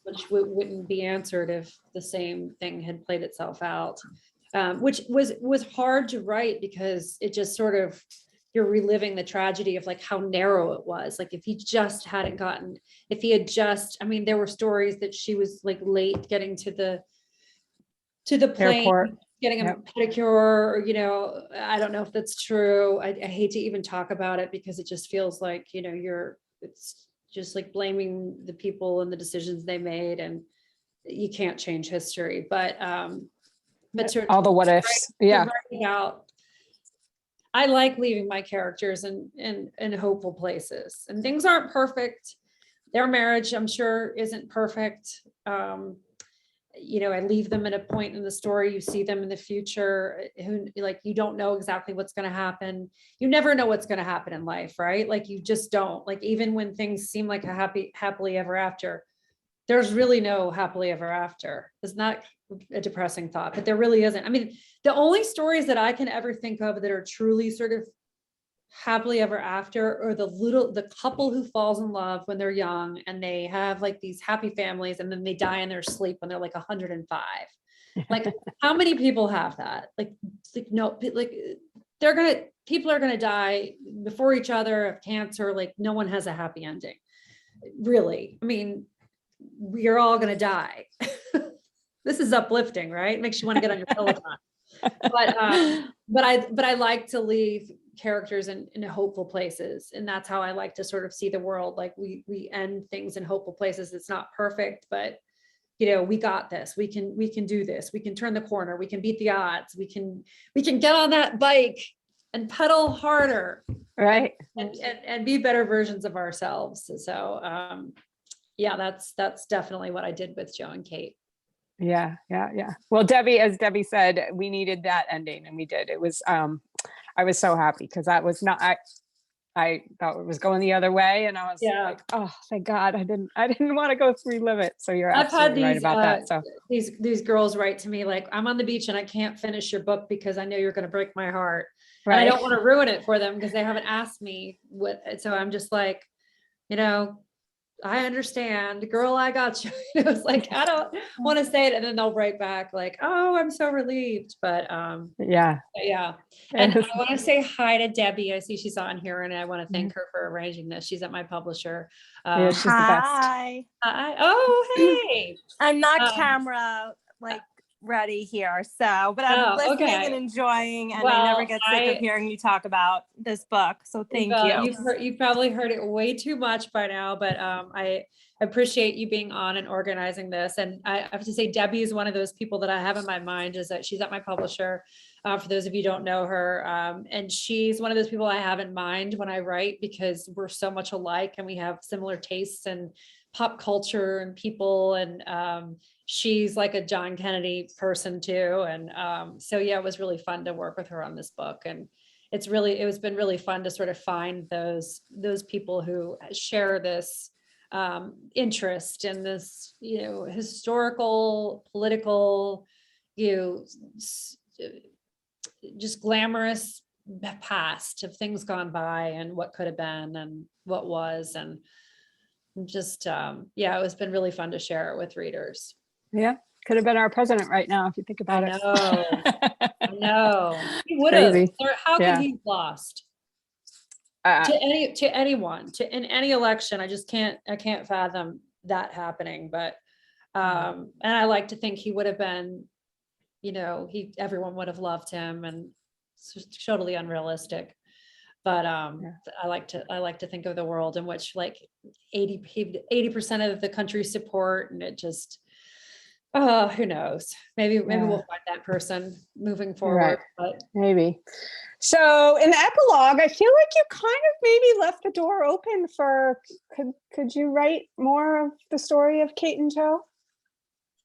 which wouldn't be answered if the same thing had played itself out, which was hard to write because it just sort of, you're reliving the tragedy of like how narrow it was. Like if he had just, I mean, there were stories that she was like late getting to the plane, Airport. getting a pedicure, or, I don't know if that's true. I hate to even talk about it because it just feels like, it's just like blaming the people and the decisions they made, and you can't change history. But All the what ifs. Yeah. I like leaving my characters in hopeful places, and things aren't perfect. Their marriage, I'm sure, isn't perfect. I leave them at a point in the story. You see them in the future, you don't know exactly what's going to happen. You never know what's going to happen in life, right? Like you just don't. Like even when things seem like a happily ever after, there's really no happily ever after. It's not a depressing thought, but there really isn't. I mean, the only stories that I can ever think of that are truly sort of happily ever after, or the couple who falls in love when they're young and they have like these happy families, and then they die in their sleep when they're like 105. Like how many people have that? Like no, like people are gonna die before each other of cancer. Like no one has a happy ending, really. I mean, we are all gonna die. This is uplifting, right? Makes you want to get on your Peloton. But I like to leave characters in hopeful places, and that's how I like to sort of see the world. Like we end things in hopeful places. It's not perfect, but we got this. We can do this. We can turn the corner. We can beat the odds. We can get on that bike and pedal harder, right, and be better versions of ourselves. So yeah, that's definitely what I did with Joe and Cate. Yeah. Well, as Debbie said, we needed that ending, and we did. It was I was so happy because that was not I thought it was going the other way, and I was like, oh, thank God, I didn't want to go relive it. So you're I've had absolutely right about that. So these girls write to me like, I'm on the beach and I can't finish your book because I know you're going to break my heart. And I don't want to ruin it for them because they haven't asked me what. So I'm just like, I understand, girl, I got you. It was like, I don't want to say it. And then they'll write back like, oh, I'm so relieved. But yeah. And I want to say hi to Debbie. I see she's on here and I want to thank her for arranging this. She's at my publisher. Yeah, she's the best. Hi. Oh, hey. I'm not camera ready here, so but I'm listening and enjoying, and I never get sick of hearing you talk about this book. So thank you. You've probably heard it way too much by now, but I appreciate you being on and organizing this. And I have to say, Debbie is one of those people that I have in my mind, is that she's at my publisher. For those of you who don't know her, and she's one of those people I have in mind when I write, because we're so much alike and we have similar tastes and pop culture and people, and she's like a John Kennedy person too. And so yeah, it was really fun to work with her on this book. And it's been really fun to sort of find those people who share this interest in this, historical, political, just glamorous past of things gone by and what could have been and what was. And just, it's been really fun to share it with readers. Yeah. Could have been our president right now, if you think about it. I know. He would have. How could he have lost? To anyone, in any election. I can't fathom that happening. But and I like to think he would have been, everyone would have loved him, and it's totally unrealistic. But I like to think of the world in which like 80% of the country support, and it just, who knows? Maybe we'll find that person moving forward. But maybe. So in the epilogue, I feel like you kind of maybe left the door open for, could you write more of the story of Cate and Joe?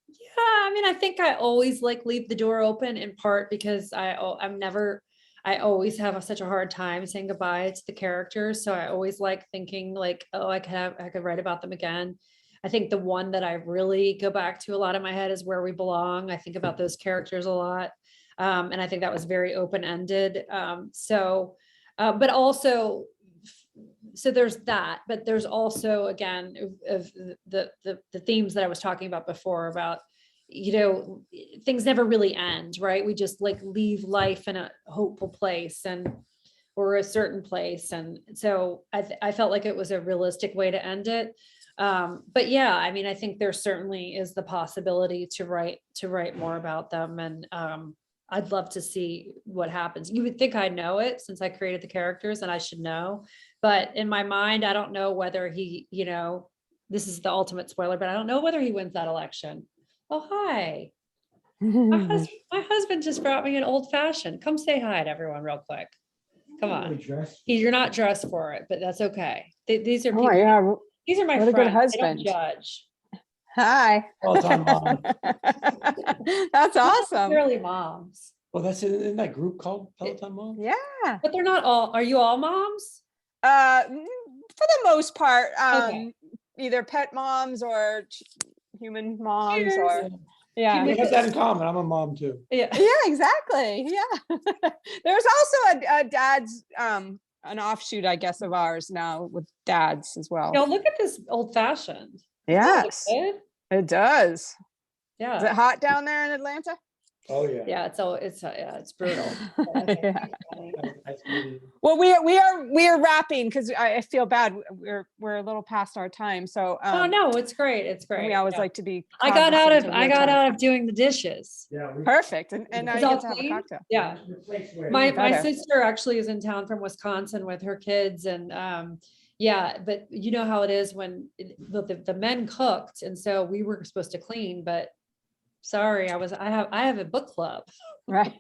Yeah, I mean, I think I always leave the door open, in part because I always have such a hard time saying goodbye to the characters. So I always like thinking like, oh, I could write about them again. I think the one that I really go back to a lot in my head is Where We Belong. I think about those characters a lot. And I think that was very open-ended. But also, so there's that, but there's also, again, of the themes that I was talking about before about, things never really end, right? We just leave life in a hopeful place or a certain place. And so I felt like it was a realistic way to end it. But yeah, I mean, I think there certainly is the possibility to write more about them. And I'd love to see what happens. You would think I know it since I created the characters and I should know, but in my mind, I don't know whether he, this is the ultimate spoiler, but I don't know whether he wins that election. Oh, hi. My husband just brought me an old fashioned. Come say hi to everyone real quick. Come on. You're not dressed for it, but that's okay. These are people. Yeah. These are my what friends. A good husband. They don't judge. Hi. Peloton mom. That's awesome. Really moms. Well, that's in that group called Peloton Mom. Yeah. But they're not all. Are you all moms? For the most part, either pet moms or human moms. Cheers. Or yeah. We have that in common. I'm a mom too. Yeah. Yeah, exactly. Yeah. There's also a dad's an offshoot, I guess, of ours now with dads as well. Look at this old fashioned. Yes, it does. Yeah. Is it hot down there in Atlanta? Oh yeah. Yeah, it's brutal. Yeah. Well, we are wrapping because I feel bad. We're a little past our time. So oh no, it's great. It's great. We always like to be. I got out of doing the dishes. Yeah. Perfect. And now you get to have a cocktail. Yeah. My sister actually is in town from Wisconsin with her kids, and yeah, but you know how it is when the men cooked, and so we were supposed to clean, but sorry, I have a book club. Right.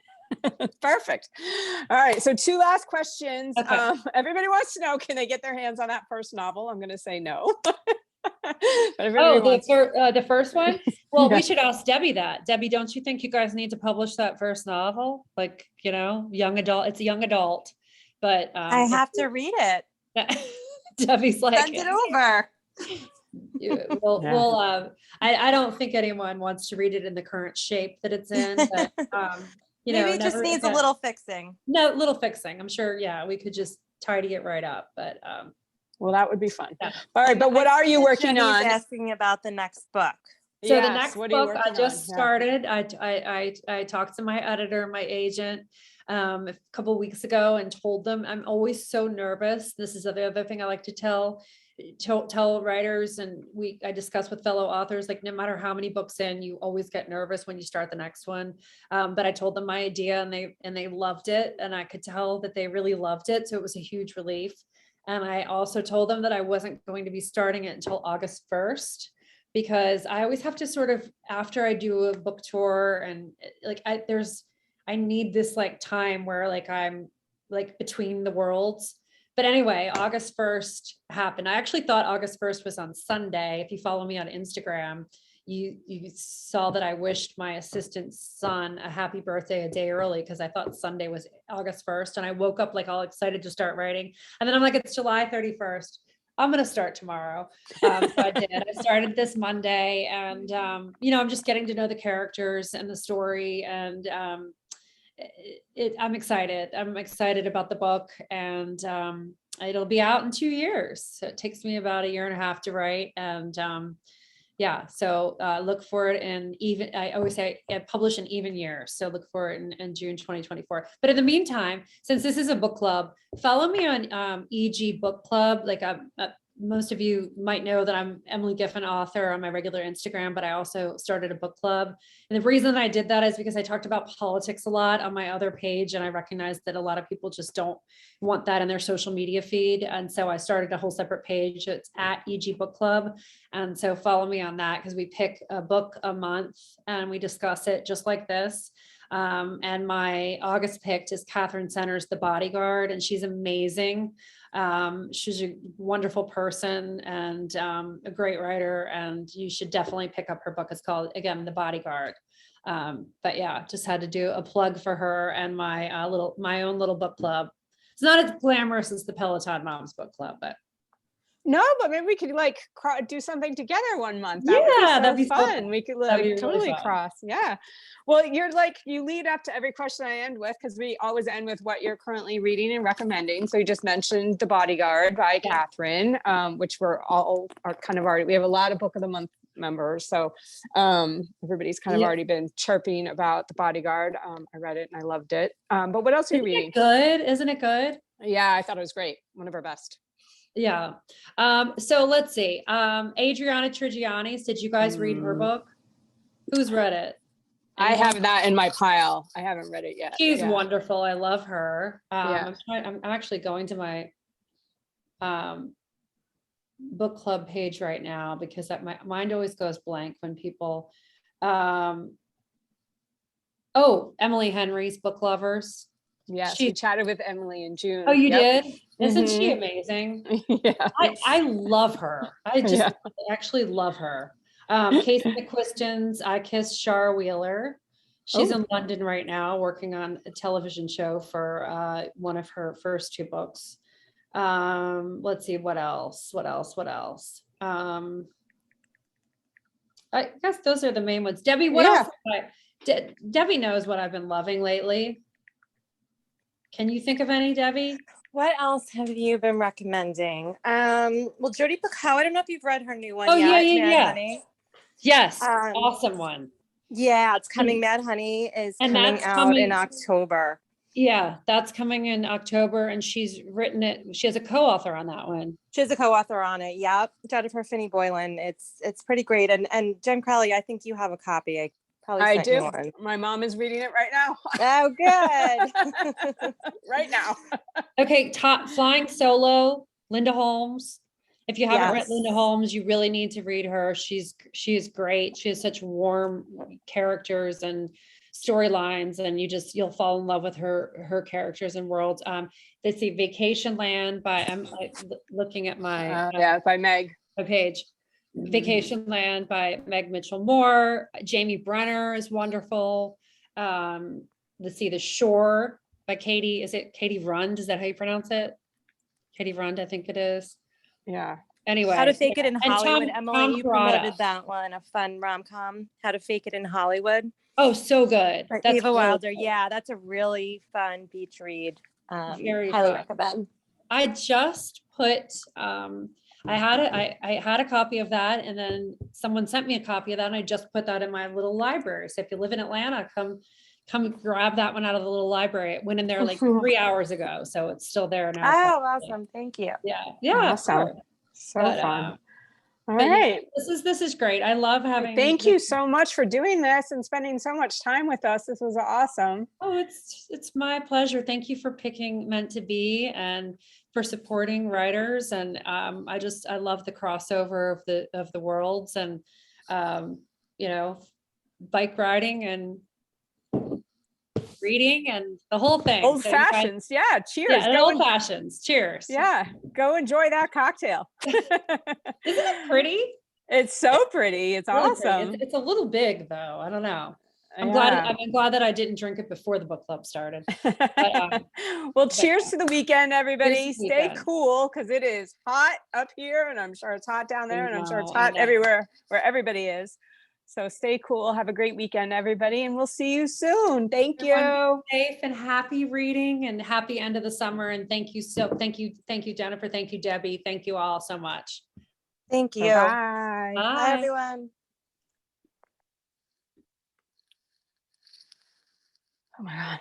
Perfect. All right. So 2 last questions. Okay. Everybody wants to know, can they get their hands on that first novel? I'm going to say no. The first one? Well, Yeah. we should ask Debbie that. Debbie, don't you think you guys need to publish that first novel? Young adult, it's a young adult, but I have to read it. Debbie's like, send it over. I don't think anyone wants to read it in the current shape that it's in, but maybe it just needs a little fixing. No, little fixing. I'm sure. Yeah, we could just tidy it right up, but well, that would be fun. Yeah. All right, but what are you working Jenny's on? Asking about the next book. So Yes, the next what are you book I working just on? started. I talked to my editor, my agent, a couple of weeks ago, and told them I'm always so nervous. This is the other thing I like to tell writers, and I discuss with fellow authors, like no matter how many books in, you always get nervous when you start the next one. But I told them my idea, and they loved it, and I could tell that they really loved it. So it was a huge relief. And I also told them that I wasn't going to be starting it until August 1st. Because I always have to sort of, after I do a book tour, and like I need this like time where like I'm like between the worlds. But anyway, August 1st happened. I actually thought August 1st was on Sunday. If you follow me on Instagram, you saw that I wished my assistant's son a happy birthday a day early, because I thought Sunday was August 1st. And I woke up like all excited to start writing. And then I'm like, it's July 31st. I'm going to start tomorrow. So I did. I started this Monday, and, I'm just getting to know the characters and the story, and I'm excited. I'm excited about the book, and it'll be out in 2 years. So it takes me about 1.5 years to write. And so look for it I always say I publish in even years. So look for it in June 2024. But in the meantime, since this is a book club, follow me on EG Book Club. Like most of you might know that I'm Emily Giffin, author, on my regular Instagram, but I also started a book club. And the reason I did that is because I talked about politics a lot on my other page. And I recognized that a lot of people just don't want that in their social media feed. And so I started a whole separate page. It's at EG Book Club. And so follow me on that, because we pick a book a month and we discuss it just like this. And my August pick is Catherine Center's The Bodyguard, and she's amazing. She's a wonderful person and a great writer, and you should definitely pick up her book. It's called, again, The Bodyguard. But yeah, just had to do a plug for her and my own little book club. It's not as glamorous as the Peloton Moms Book Club, but no, but maybe we could like do something together one month. That'd be so fun. We could like totally really cross. Yeah. Well, you lead up to every question I end with, because we always end with what you're currently reading and recommending. So you just mentioned The Bodyguard by Catherine, which we have a lot of book of the month members. So everybody's kind of already been chirping about The Bodyguard. I read it and I loved it. But what else are you reading? Good. Isn't it good? Yeah, I thought it was great. One of our best. Yeah. So let's see. Adriana Trigianis, did you guys read her book? Who's read it? I have that in my pile. I haven't read it yet. She's wonderful. I love her. Yeah. I'm actually going to my book club page right now, because my mind always goes blank when people Emily Henry's Book Lovers. Yes, we chatted with Emily in June. Oh, you did? Isn't she amazing? Yeah. I love her. I just actually love her. Casey McQuiston's I Kissed Shara Wheeler. She's in London right now working on a television show for one of her first 2 books. Let's see, what else? I guess those are the main ones. Debbie, what else? Debbie knows what I've been loving lately. Can you think of any, Debbie? What else have you been recommending? Well, Jodi Picoult, I don't know if you've read her new one yet. Yeah. Honey. Yes, awesome one. Yeah, it's coming. Mad Honey is coming out in October. Yeah, that's coming in October, and she's written it. She has a co-author on that one. She has a co-author on it. Yep, Jennifer Boylan. It's pretty great. And Jen Crowley, I think you have a copy. I do. My mom is reading it right now. Oh, good. Right now. Okay, Flying Solo, Linda Holmes. If you haven't read Linda Holmes, you really need to read her. She is great. She has such warm characters and storylines, and you'll fall in love with her characters and worlds. Let's see, Vacation Land I'm looking at my by Meg page. Vacation Land by Meg Mitchell Moore. Jamie Brenner is wonderful. Let's see, The Shore by Katie. Is it Katie Rund? Is that how you pronounce it? Katie Rund, I think it is. Yeah. Anyway. How to Fake It in and Hollywood, Tom Emily, you promoted Perrotta. that one, a fun rom-com, How to Fake It in Hollywood. Oh, so good. By That's Eva really Wilder. good. Yeah, that's a really fun beach read. Very highly fun. recommend. I just put, I had a copy of that, and then someone sent me a copy of that, and I just put that in my little library. So if you live in Atlanta, come grab that one out of the little library. It went in there like 3 hours ago, so it's still there now. Oh, awesome. Thank you. Yeah. Yeah. Awesome. Sure. So But, fun. All but yeah, right. this is great. I love having. Thank you so much for doing this and spending so much time with us. This was awesome. Oh, it's my pleasure. Thank you for picking Meant to Be and for supporting writers. And I love the crossover of the worlds, and you know, bike riding and reading and the whole thing. Old So you guys- fashions. Yeah. Cheers. Yeah, and Go old fashions. Cheers. Yeah. Go enjoy that cocktail. Isn't it pretty? It's so pretty. It's Really pretty. awesome. It's a little big though. I don't know. I'm Yeah. glad that I didn't drink it before the book club started. Well, cheers to the weekend, everybody. Cheers to the Stay weekend. cool because it is hot up here, and I'm sure it's hot down there, and I'm sure it's I hot know. everywhere where everybody is. So stay cool. Have a great weekend, everybody, and we'll see you soon. Thank you. Everyone be safe and happy reading and happy end of the summer. And thank you, Jennifer. Thank you, Debbie. Thank you all so much. Thank you. Bye. Bye, everyone. Oh my God.